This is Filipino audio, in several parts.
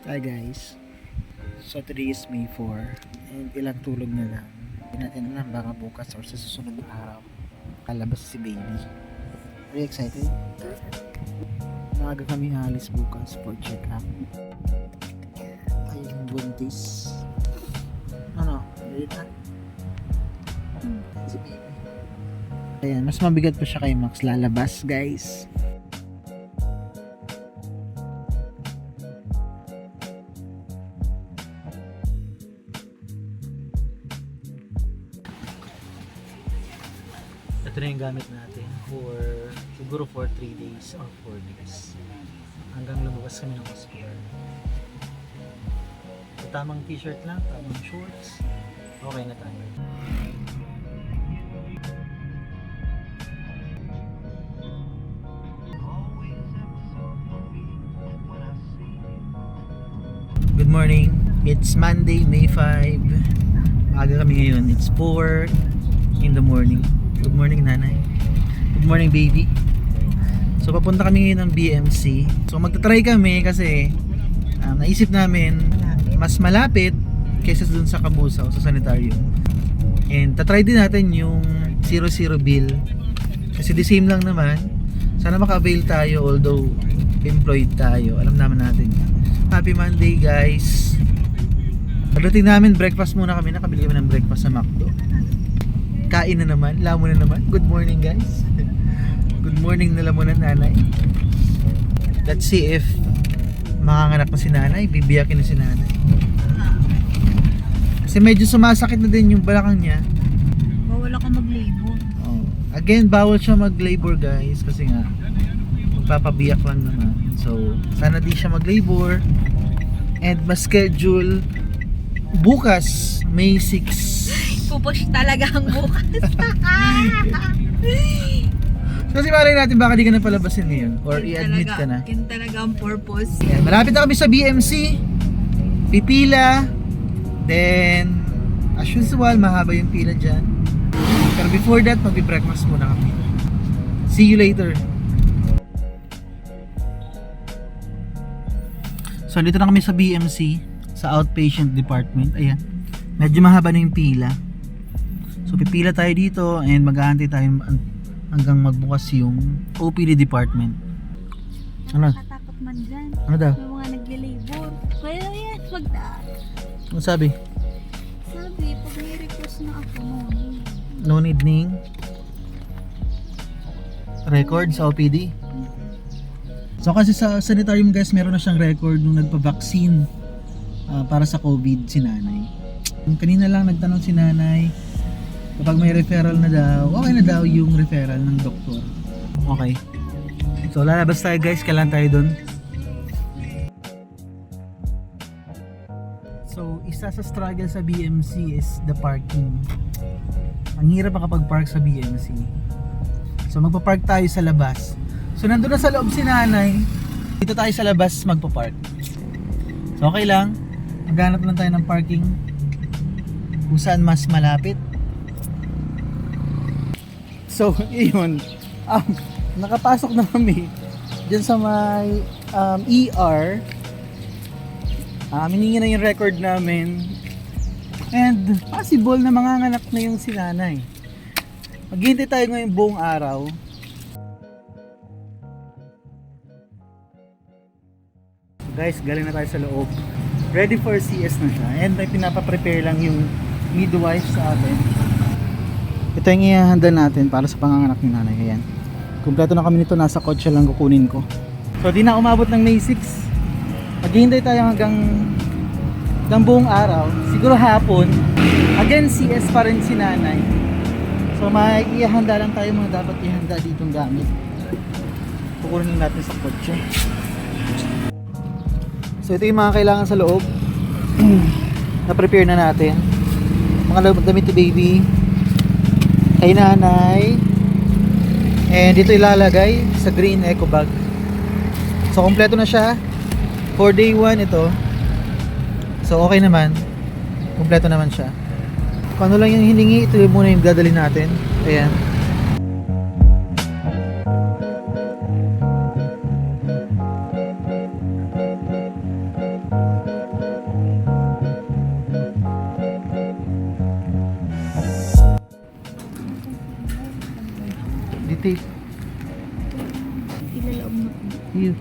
Hi guys, so today is May 4 and ilang tulog na lang. Hindi natin alam baka bukas or sa susunod na araw lalabas si baby. Are you excited? Maaga kami alis bukas for check up. Ayun buntis. Ano? Ready na? Si baby. Ayan, mas mabigat pa siya kay Max lalabas guys. Ito na yung gamit natin siguro for 3 days or 4 days hanggang lumabas kami ng hospital. So, tamang t-shirt lang, tamang shorts, okay na tayo. Good morning, it's Monday, May 5. Maaga kami ngayon, it's 4 in the morning. Good morning nanay. Good morning baby. So papunta kami ngayon ng BMC. So magta-try kami kasi naisip namin mas malapit kaysa dun sa Kabusaw sa sanitarium. And tatry din natin yung 00 bill. Kasi the same lang naman. Sana maka-avail tayo although employed tayo. Alam naman natin. Happy Monday guys. Pagdating namin breakfast muna kami. Nakabili kami ng breakfast sa McDo. Kain na naman, lamon na naman. Good morning guys. Good morning na lamon na nanay. Let's see if makanganak na si nanay, bibiyakin na si nanay. Kasi medyo sumasakit na din yung balakang niya. Bawal ako mag-labor. Oh. Again, bawal siya mag-labor guys kasi nga magpapabiyak lang naman. So, sana di siya mag-labor. And ma-schedule bukas, May 6. Pupush talaga ang bukas. Kasi malay natin baka di ka na palabasin ngayon or i-admit ka na. Yun talaga ang purpose. Yan, malapit na kami sa BMC. Pipila. Then, as usual, mahaba yung pila dyan. Pero before that, magbe-breakfast muna kami. See you later. So, dito na kami sa BMC, sa outpatient department. Ayan. Medyo mahaba na yung pila. So pipila tayo dito and mag-aantay tayo hanggang magbukas yung OPD department. Ano? Nakatakot man dyan. Ano daw? May mga nagle-labor. Kaya yan, magdaan. Ano sabi? Sabi, pag may request na ako, No need ning record sa OPD. So kasi sa sanitarium guys, meron na siyang record nung nagpa-vaccine para sa COVID si nanay. Kanina lang nagtanong si nanay kapag may referral na daw, okay na daw yung referral ng doktor. Okay. So lalabas tayo guys, kailan tayo dun? So isa sa struggle sa BMC is the parking. Ang hirap makapag-park sa BMC. So magpa-park tayo sa labas. So nandun na sa loob si nanay, dito tayo sa labas magpa-park. So okay lang, maghanap lang tayo ng parking kung saan mas malapit. So, yun. Nakapasok na kami dyan sa may ER. Hiningi na yung record namin. And possible na manganganak na yung si nanay. Maghihintay tayo ngayong buong araw. Guys, galing na tayo sa loob. Ready for CS na siya. And may pinapaprepare lang yung midwife sa atin. Ito yung ihahanda natin para sa panganganak ni nanay. Ayan. Kumpleto na kami nito. Nasa kotse lang kukunin ko. So di na umabot ng May 6. Maghihintay tayo hanggang buong araw. Siguro hapon. Again CS pa rin si nanay. So may ihahanda lang tayo mga dapat ihanda ditong gamit. Kukunin natin sa kotse. So ito yung mga kailangan sa loob. Na-prepare na natin. Mga damit ni baby. Kay nanay. And dito ilalagay sa green eco bag. So kompleto na siya. For day 1 ito. So okay naman. Kompleto naman siya. Kung ano lang yung hiningi, ito muna yung dadalhin natin. Ayan. tape. Ilalaog mo ko. You.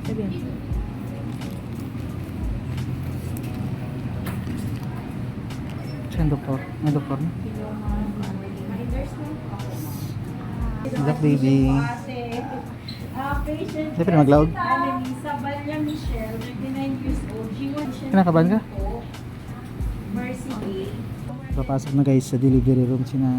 Sabi. Saan doktor? May doktor na? Look, baby. Patient Siyempre mag-loud. Sabanya Michelle, 29 years old. She wants Kinakabahan ka? Mercy Day. Papasok na guys sa delivery room sina.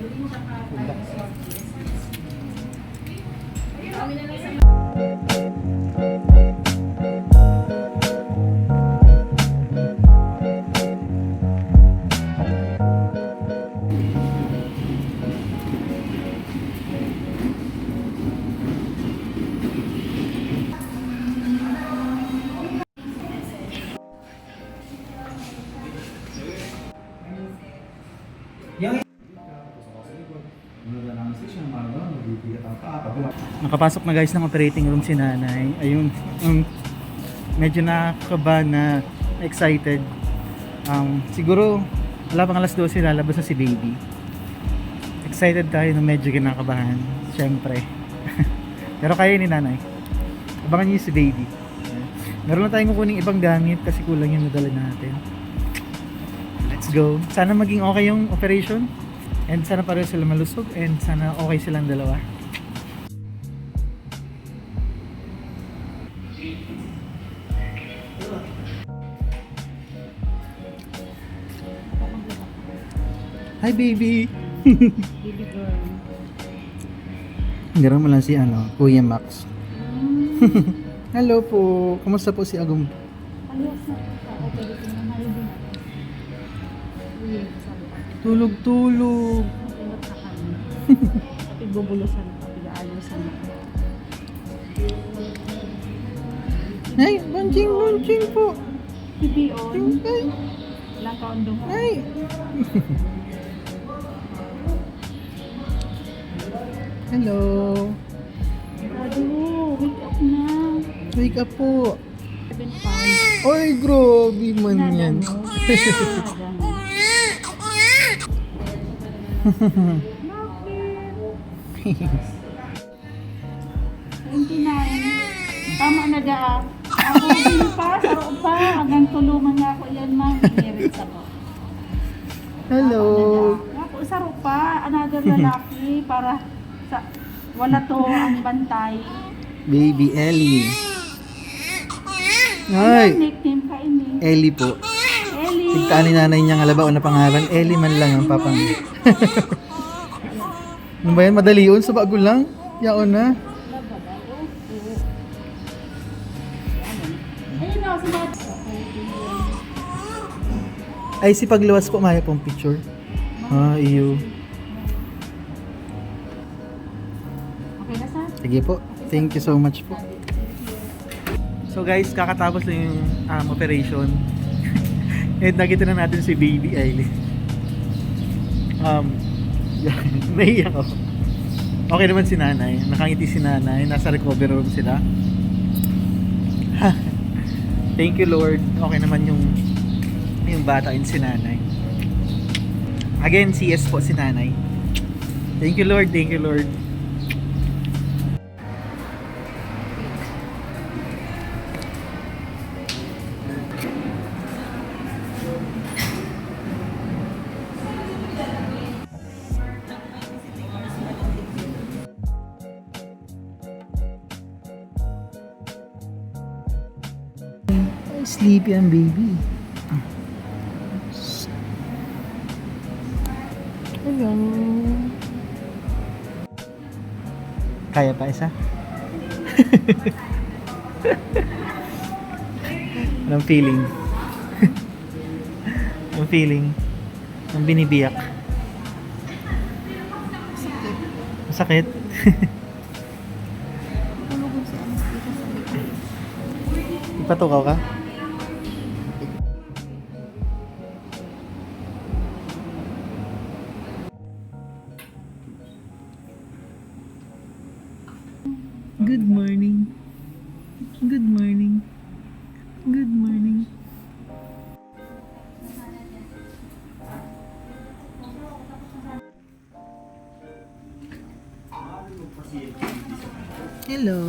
Nakapasok na guys ng operating room si nanay. Ayun, medyo nakakabahan na excited. Siguro wala pang alas 12 lalabas na si baby. Excited tayo na medyo kinakabahan. Siyempre. Pero kaya ni nanay. Abangan niyo si baby. Meron na tayong kukuning ibang gamit kasi kulang yung nadala natin. Let's go. Sana maging okay yung operation. And sana pareho sila malusog. And sana okay silang dalawa. Hi baby! Baby girl. Hindi mo lang si Kuya Max. Hello po. Kumusta po si Agum? Aliwas na. Ako pwede ko na halibin natin. Uy, sabi pa. Tulog-tulog. Pinot na kami. Kapag bubulusan pa, pag-aayusan na. Ay, bunching po. Hindi on. Ay, Ilang kaundong ko. ay. Hello. Rado, wake up na. Wake up po. 7:05. Oy, grabe man yan. Tama na dyan. Ako din pa, saro pa. Hanggang tulungan nga ako yan, ma'am. Merit ako. Hello. Ako, saro pa. Another lalaki para sa wala to ang bantay. Baby Ellie. Ano Ay, nickname ka ini? Ellie po. Ellie. Tigtaan ni nanay niyang alabaw na pangalan. Ellie man lang ang papang. Ano ba yan? Madali yun? Sa bago lang? Yaon na. Ayun na, sumad. Ay, si pagluwas po, maya pong picture. Ah, iyo. Okay na, sir? Sige po. Thank you so much po. So guys, kakatapos na yung operation. And nakita na natin si Baby Aileen. Naiyak ako. Okay naman si nanay. Nakangiti si nanay. Nasa recovery room sila. Thank you Lord. Okay naman yung bata and si nanay. Again, CS po si nanay. Thank you Lord. Thank you Lord. Sleepy ang baby. Hello. Kaya pa isa? Anong feeling? Anong feeling? Anong binibiyak? Masakit. Ipatukaw ka? Good morning. Good morning. Good morning. Hello.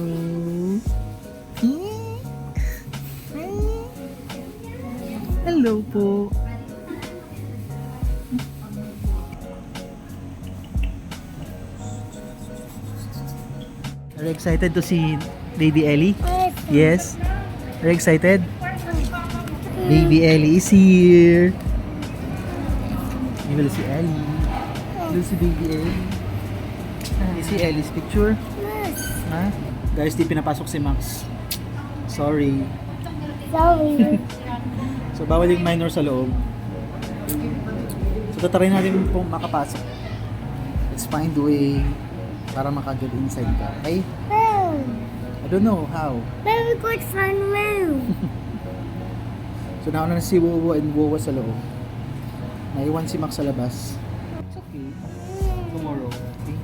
Hello po. Are you excited to see Baby Ellie? Yes. Are you excited? Baby Ellie is here. You will see Ellie. You will see Baby Ellie. You see Ellie's picture? Ha? Guys, di pinapasok si Max. Sorry. So, bawal yung minor sa loob. So, tatarin natin kung makapasok. Let's find a way para makaget inside ka. Okay? I don't know how. Very good fun room. So, nauna na si Wowo and Wowa sa loob. Naiwan si Max sa labas. It's okay. Tomorrow. Okay?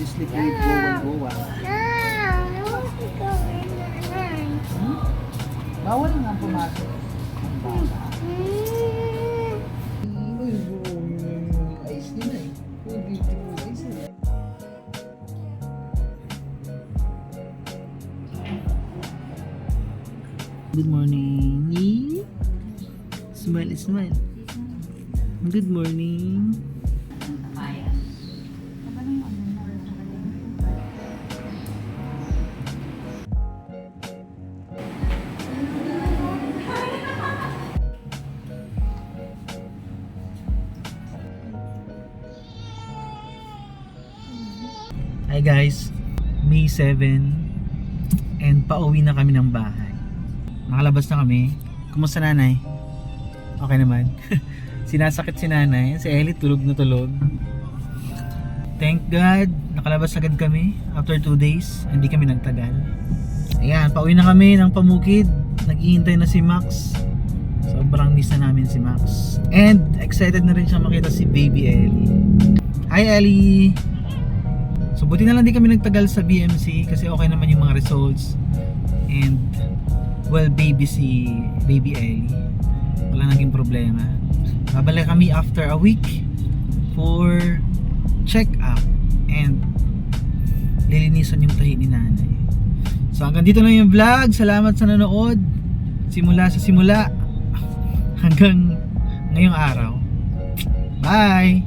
You sleep with Wowo and Wowa. No, I want to go in the night. Bawal nga pumasok. Ang bata. Mm. Uy, ayos din na eh. Uy, beautiful ayos na eh. Good morning. Smile, smile. Good morning. Hi guys, May 7 and pauwi na kami ng bahay. Nakalabas na kami. Kumusta nanay? Okay naman. Sinasakit si nanay. Si Ellie tulog na tulog. Thank God, nakalabas agad kami after 2 days. Hindi kami nagtagal. Ayan, pauwi na kami ng Pamukid. Nag-iintay na si Max. Sobrang miss na namin si Max. And excited na rin siya makita si Baby Ellie. Hi Ellie! So buti na lang di kami nagtagal sa BMC kasi okay naman yung mga results. And well, baby si Baby Ellie. Wala naging problema. Babalik kami after a week for check-up and lilinisan yung tahi ni nanay. So hanggang dito lang yung vlog. Salamat sa nanood. Simula sa simula hanggang ngayong araw. Bye!